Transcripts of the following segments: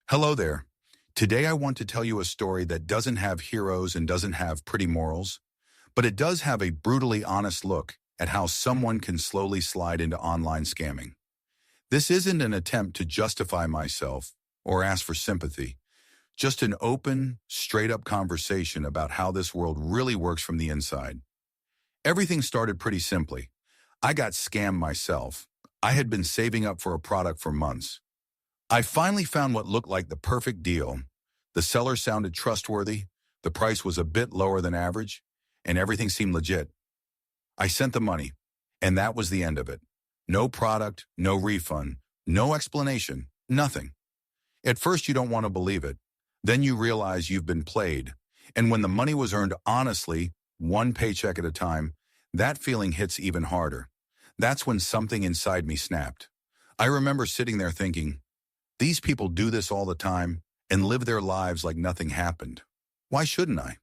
Hello there. Today I want to tell you a story that doesn't have heroes and doesn't have pretty morals, but it does have a brutally honest look at how someone can slowly slide into online scamming. This isn't an attempt to justify myself or ask for sympathy, just an open, straight-up conversation about how this world really works from the inside. Everything started pretty simply. I got scammed myself. I had been saving up for a product for months. I finally found what looked like the perfect deal. The seller sounded trustworthy, the price was a bit lower than average, and everything seemed legit. I sent the money, and that was the end of it. No product, no refund, no explanation, nothing. At first you don't want to believe it. Then you realize you've been played. And when the money was earned honestly, one paycheck at a time, that feeling hits even harder. That's when something inside me snapped. I remember sitting there thinking, these people do this all the time and live their lives like nothing happened. Why shouldn't I?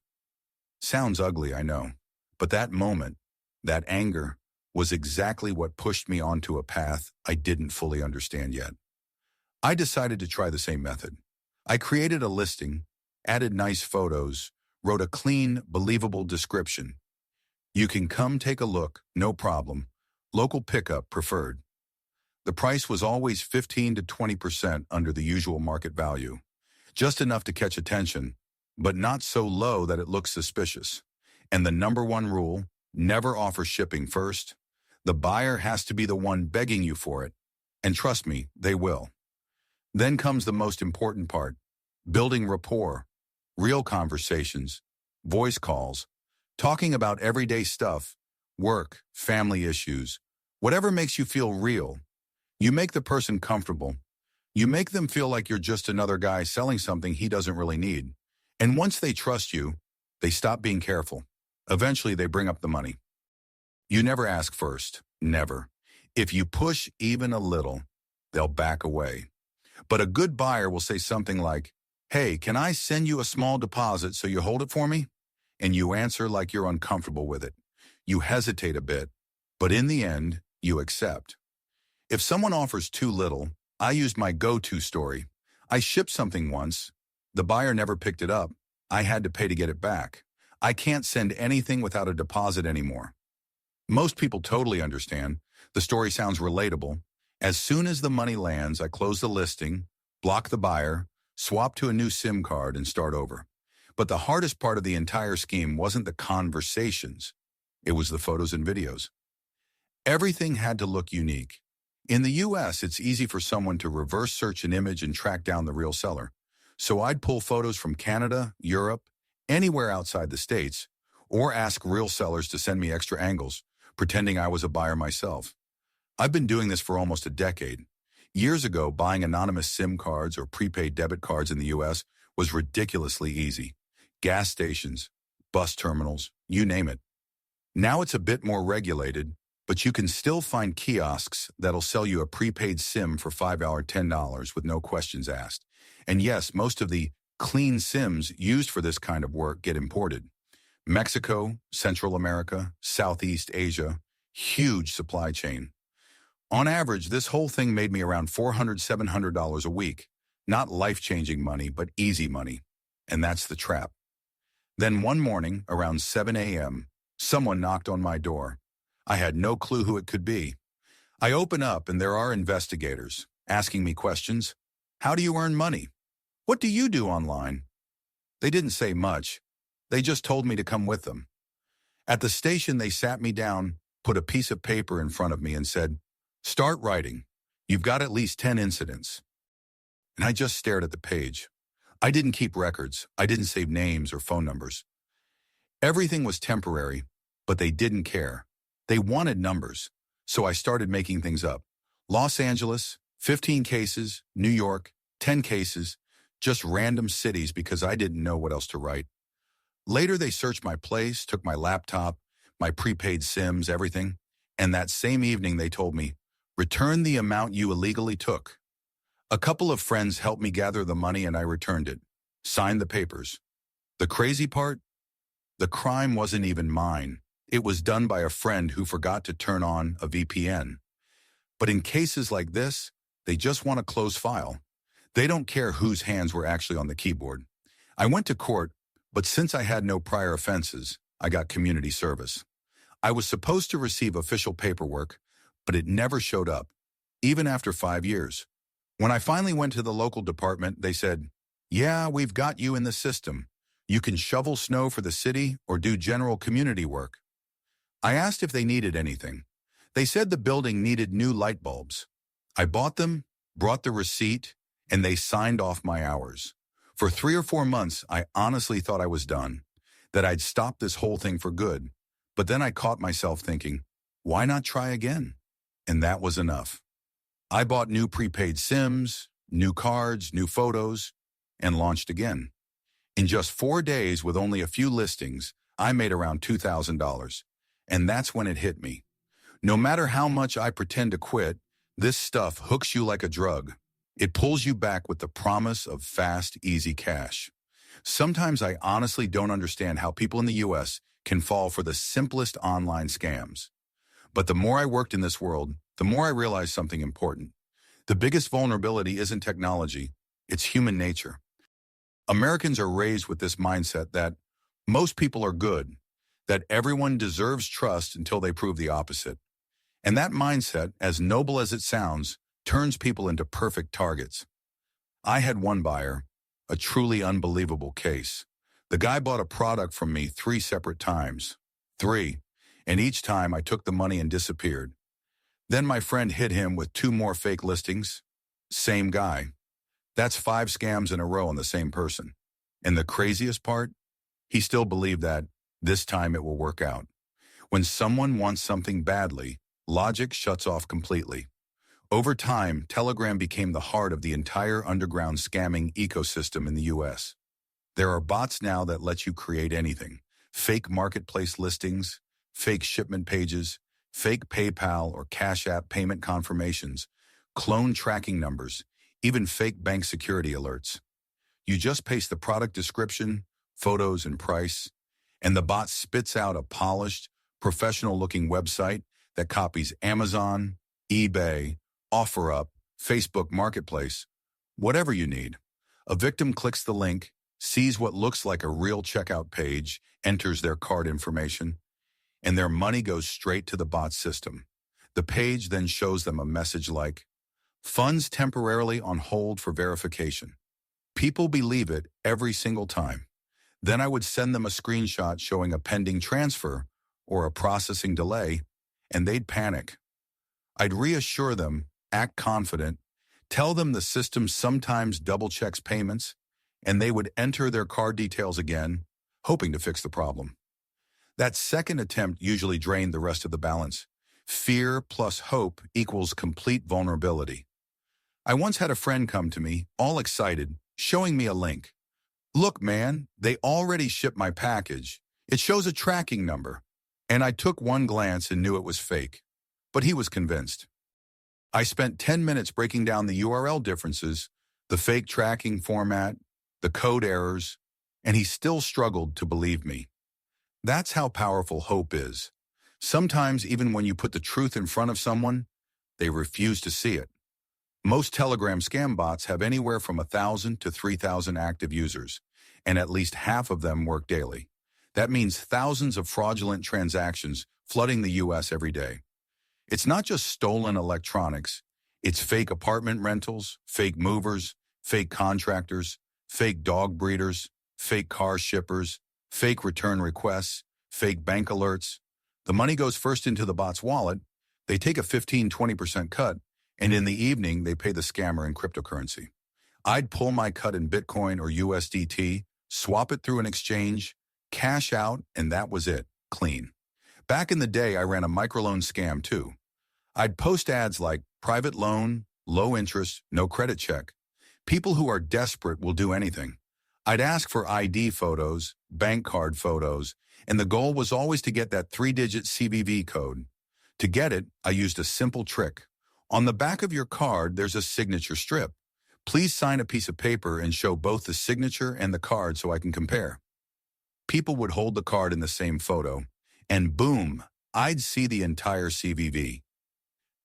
Sounds ugly, I know. But that moment, that anger, was exactly what pushed me onto a path I didn't fully understand yet. I decided to try the same method. I created a listing, added nice photos, wrote a clean, believable description. You can come take a look, no problem. Local pickup preferred. The price was always 15 to 20% under the usual market value. Just enough to catch attention, but not so low that it looks suspicious. And the number one rule, never offer shipping first. The buyer has to be the one begging you for it. And trust me, they will. Then comes the most important part, building rapport, real conversations, voice calls, talking about everyday stuff, work, family issues, whatever makes you feel real. You make the person comfortable. You make them feel like you're just another guy selling something he doesn't really need. And once they trust you, they stop being careful. Eventually, they bring up the money. You never ask first. Never. If you push even a little, they'll back away. But a good buyer will say something like, "Hey, can I send you a small deposit so you hold it for me?" And you answer like you're uncomfortable with it. You hesitate a bit, but in the end, you accept. If someone offers too little, I used my go-to story. I shipped something once. The buyer never picked it up. I had to pay to get it back. I can't send anything without a deposit anymore. Most people totally understand. The story sounds relatable. As soon as the money lands, I close the listing, block the buyer, swap to a new SIM card, and start over. But the hardest part of the entire scheme wasn't the conversations. It was the photos and videos. Everything had to look unique. In the US, it's easy for someone to reverse search an image and track down the real seller. So I'd pull photos from Canada, Europe, anywhere outside the States, or ask real sellers to send me extra angles, pretending I was a buyer myself. I've been doing this for almost a decade. Years ago, buying anonymous SIM cards or prepaid debit cards in the US was ridiculously easy. Gas stations, bus terminals, you name it. Now it's a bit more regulated, but you can still find kiosks that'll sell you a prepaid SIM for $5 or $10 with no questions asked. And yes, most of the clean SIMs used for this kind of work get imported. Mexico, Central America, Southeast Asia, huge supply chain. On average, this whole thing made me around $400, $700 a week. Not life-changing money, but easy money. And that's the trap. Then one morning, around 7 a.m., someone knocked on my door. I had no clue who it could be. I open up and there are investigators asking me questions. How do you earn money? What do you do online? They didn't say much. They just told me to come with them. At the station, they sat me down, put a piece of paper in front of me and said, "Start writing. You've got at least 10 incidents." And I just stared at the page. I didn't keep records. I didn't save names or phone numbers. Everything was temporary, but they didn't care. They wanted numbers, so I started making things up. Los Angeles, 15 cases, New York, 10 cases, just random cities because I didn't know what else to write. Later, they searched my place, took my laptop, my prepaid SIMs, everything, and that same evening they told me, "Return the amount you illegally took." A couple of friends helped me gather the money and I returned it, signed the papers. The crazy part? The crime wasn't even mine. It was done by a friend who forgot to turn on a VPN. But in cases like this, they just want a closed file. They don't care whose hands were actually on the keyboard. I went to court, but since I had no prior offenses, I got community service. I was supposed to receive official paperwork, but it never showed up, even after 5 years. When I finally went to the local department, they said, "Yeah, we've got you in the system. You can shovel snow for the city or do general community work." I asked if they needed anything. They said the building needed new light bulbs. I bought them, brought the receipt, and they signed off my hours. For 3 or 4 months, I honestly thought I was done, that I'd stop this whole thing for good. But then I caught myself thinking, why not try again? And that was enough. I bought new prepaid SIMs, new cards, new photos, and launched again. In just 4 days with only a few listings, I made around $2,000. And that's when it hit me. No matter how much I pretend to quit, this stuff hooks you like a drug. It pulls you back with the promise of fast, easy cash. Sometimes I honestly don't understand how people in the US can fall for the simplest online scams. But the more I worked in this world, the more I realized something important. The biggest vulnerability isn't technology, it's human nature. Americans are raised with this mindset that most people are good, that everyone deserves trust until they prove the opposite. And that mindset, as noble as it sounds, turns people into perfect targets. I had one buyer, a truly unbelievable case. The guy bought a product from me 3 separate times. 3. And each time I took the money and disappeared. Then my friend hit him with 2 more fake listings. Same guy. That's 5 scams in a row on the same person. And the craziest part? He still believed that this time it will work out. When someone wants something badly, logic shuts off completely. Over time, Telegram became the heart of the entire underground scamming ecosystem in the US. There are bots now that let you create anything. Fake marketplace listings, fake shipment pages, fake PayPal or Cash App payment confirmations, clone tracking numbers, even fake bank security alerts. You just paste the product description, photos, and price, and the bot spits out a polished, professional-looking website that copies Amazon, eBay, OfferUp, Facebook Marketplace, whatever you need. A victim clicks the link, sees what looks like a real checkout page, enters their card information, and their money goes straight to the bot system. The page then shows them a message like, "Funds temporarily on hold for verification." People believe it every single time. Then I would send them a screenshot showing a pending transfer or a processing delay, and they'd panic. I'd reassure them, act confident, tell them the system sometimes double-checks payments, and they would enter their card details again, hoping to fix the problem. That second attempt usually drained the rest of the balance. Fear plus hope equals complete vulnerability. I once had a friend come to me, all excited, showing me a link. "Look, man, they already shipped my package. It shows a tracking number." And I took one glance and knew it was fake. But he was convinced. I spent 10 minutes breaking down the URL differences, the fake tracking format, the code errors, and he still struggled to believe me. That's how powerful hope is. Sometimes even when you put the truth in front of someone, they refuse to see it. Most Telegram scam bots have anywhere from 1,000 to 3,000 active users, and at least half of them work daily. That means thousands of fraudulent transactions flooding the US every day. It's not just stolen electronics, it's fake apartment rentals, fake movers, fake contractors, fake dog breeders, fake car shippers, fake return requests, fake bank alerts. The money goes first into the bot's wallet, they take a 15–20% cut, and in the evening they pay the scammer in cryptocurrency. I'd pull my cut in Bitcoin or USDT, swap it through an exchange, cash out, and that was it, clean. Back in the day, I ran a microloan scam too. I'd post ads like private loan, low interest, no credit check. People who are desperate will do anything. I'd ask for ID photos, bank card photos, and the goal was always to get that 3-digit CVV code. To get it, I used a simple trick. On the back of your card, there's a signature strip. Please sign a piece of paper and show both the signature and the card so I can compare. People would hold the card in the same photo, and boom, I'd see the entire CVV.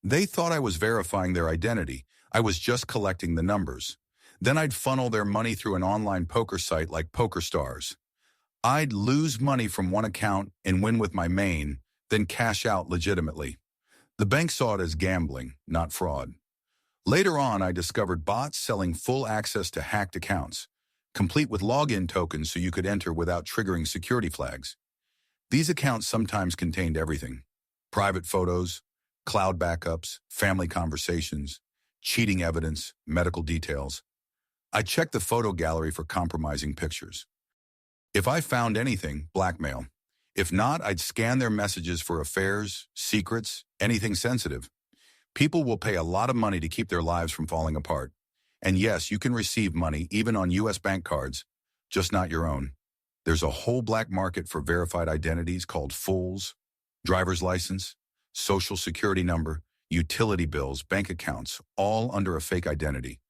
They thought I was verifying their identity. I was just collecting the numbers. Then I'd funnel their money through an online poker site like PokerStars. I'd lose money from one account and win with my main, then cash out legitimately. The bank saw it as gambling, not fraud. Later on, I discovered bots selling full access to hacked accounts, complete with login tokens so you could enter without triggering security flags. These accounts sometimes contained everything: private photos, cloud backups, family conversations, cheating evidence, medical details. I checked the photo gallery for compromising pictures. If I found anything, blackmail. If not, I'd scan their messages for affairs, secrets, anything sensitive. People will pay a lot of money to keep their lives from falling apart. And yes, you can receive money even on U.S. bank cards, just not your own. There's a whole black market for verified identities called fools, driver's license, social security number, utility bills, bank accounts, all under a fake identity.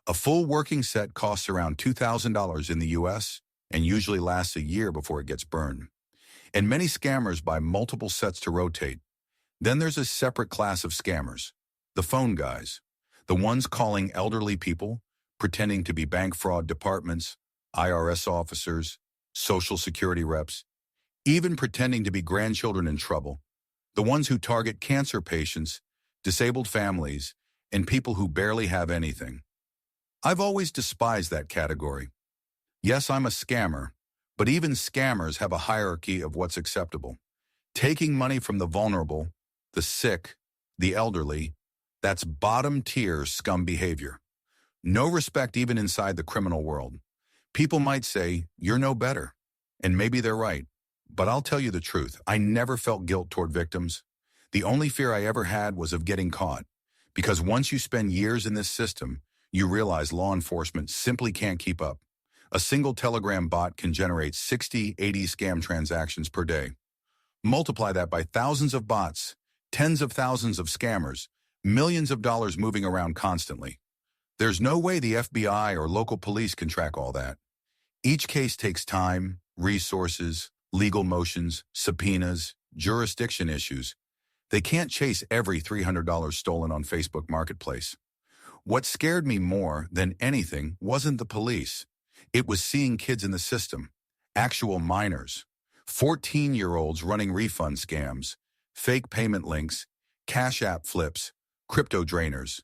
A full working set costs around $2,000 in the U.S. and usually lasts a year before it gets burned. And many scammers buy multiple sets to rotate. Then there's a separate class of scammers, the phone guys, the ones calling elderly people, pretending to be bank fraud departments, IRS officers, social security reps, even pretending to be grandchildren in trouble, the ones who target cancer patients, disabled families, and people who barely have anything. I've always despised that category. Yes, I'm a scammer, but even scammers have a hierarchy of what's acceptable. Taking money from the vulnerable, the sick, the elderly, that's bottom-tier scum behavior. No respect even inside the criminal world. People might say, you're no better. And maybe they're right. But I'll tell you the truth, I never felt guilt toward victims. The only fear I ever had was of getting caught. Because once you spend years in this system, you realize law enforcement simply can't keep up. A single Telegram bot can generate 60, 80 scam transactions per day. Multiply that by thousands of bots, tens of thousands of scammers, millions of dollars moving around constantly. There's no way the FBI or local police can track all that. Each case takes time, resources, legal motions, subpoenas, jurisdiction issues. They can't chase every $300 stolen on Facebook Marketplace. What scared me more than anything wasn't the police. It was seeing kids in the system, actual minors, 14-year-olds running refund scams, fake payment links, Cash App flips, crypto drainers.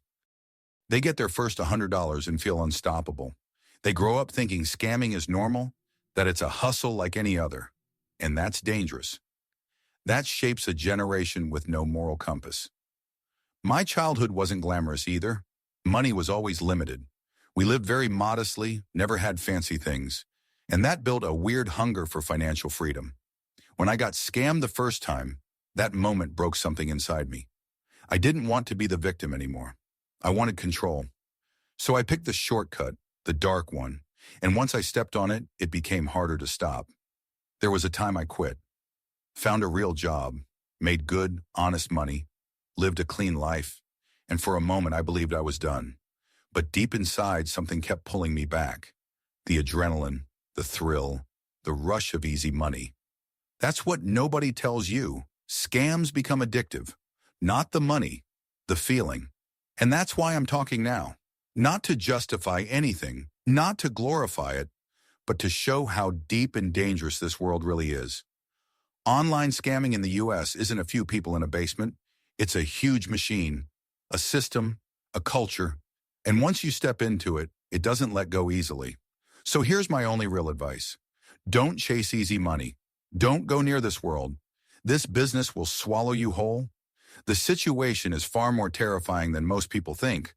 They get their first $100 and feel unstoppable. They grow up thinking scamming is normal, that it's a hustle like any other. And that's dangerous. That shapes a generation with no moral compass. My childhood wasn't glamorous either. Money was always limited. We lived very modestly, never had fancy things. And that built a weird hunger for financial freedom. When I got scammed the first time, that moment broke something inside me. I didn't want to be the victim anymore. I wanted control. So I picked the shortcut, the dark one, and once I stepped on it, it became harder to stop. There was a time I quit, found a real job, made good, honest money, lived a clean life, and for a moment I believed I was done. But deep inside, something kept pulling me back. The adrenaline, the thrill, the rush of easy money. That's what nobody tells you. Scams become addictive. Not the money, the feeling. And that's why I'm talking now. Not to justify anything, not to glorify it, but to show how deep and dangerous this world really is. Online scamming in the U.S. isn't a few people in a basement. It's a huge machine, a system, a culture. And once you step into it, it doesn't let go easily. So here's my only real advice. Don't chase easy money. Don't go near this world. This business will swallow you whole. The situation is far more terrifying than most people think,